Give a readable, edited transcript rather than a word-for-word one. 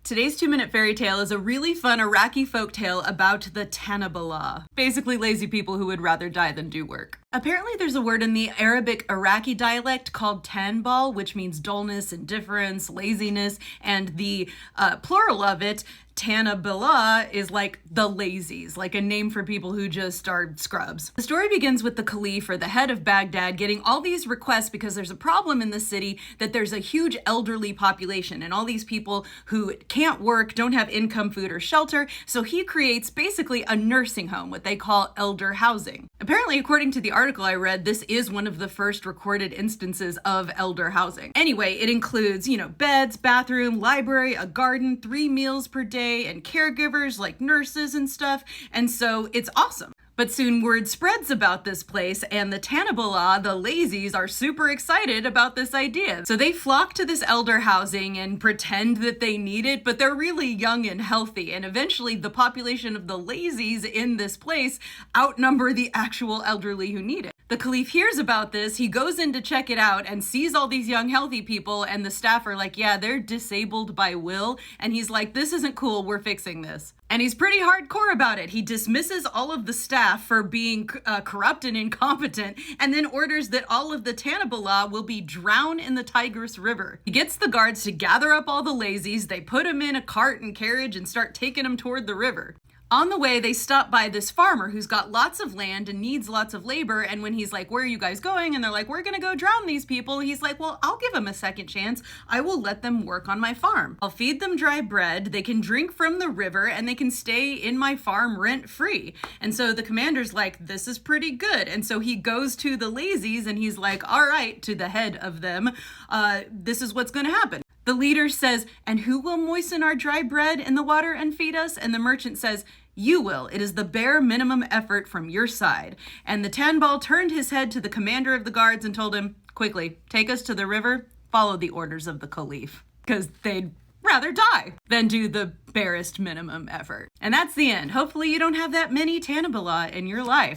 Today's 2-minute fairy tale is a really fun Iraqi folktale about the Tanabilah. Basically lazy people who would rather die than do work. Apparently there's a word in the Arabic Iraqi dialect called tanbal, which means dullness, indifference, laziness, and the plural of it, Tanabilah, is like the lazies, like a name for people who just are scrubs. The story begins with the caliph, or the head of Baghdad, getting all these requests because there's a problem in the city that there's a huge elderly population and all these people who can't work, don't have income, food, or shelter. So he creates basically a nursing home, what they call elder housing. Apparently, according to the article I read, this is one of the first recorded instances of elder housing. Anyway, it includes, beds, bathroom, library, a garden, 3 meals per day, and caregivers like nurses and stuff. And so it's awesome. But soon word spreads about this place, and the Tanabilah, the lazies, are super excited about this idea. So they flock to this elder housing and pretend that they need it, but they're really young and healthy. And eventually the population of the lazies in this place outnumber the actual elderly who need it. The caliph hears about this, he goes in to check it out and sees all these young healthy people, and the staff are like, yeah, they're disabled by will. And he's like, this isn't cool, we're fixing this. And he's pretty hardcore about it. He dismisses all of the staff for being corrupt and incompetent, and then orders that all of the Tanabilah will be drowned in the Tigris River. He gets the guards to gather up all the lazies, they put them in a cart and carriage and start taking them toward the river. On the way, they stop by this farmer who's got lots of land and needs lots of labor. And when he's like, where are you guys going? And they're like, we're going to go drown these people. He's like, well, I'll give them a second chance. I will let them work on my farm. I'll feed them dry bread. They can drink from the river and they can stay in my farm rent free. And so the commander's like, this is pretty good. And so he goes to the lazies and he's like, all right, to the head of them, this is what's going to happen. The leader says, and who will moisten our dry bread in the water and feed us? And the merchant says, you will. It is the bare minimum effort from your side. And the Tanbal turned his head to the commander of the guards and told him, quickly, take us to the river, follow the orders of the caliph. Because they'd rather die than do the barest minimum effort. And that's the end. Hopefully you don't have that many Tanabilah in your life.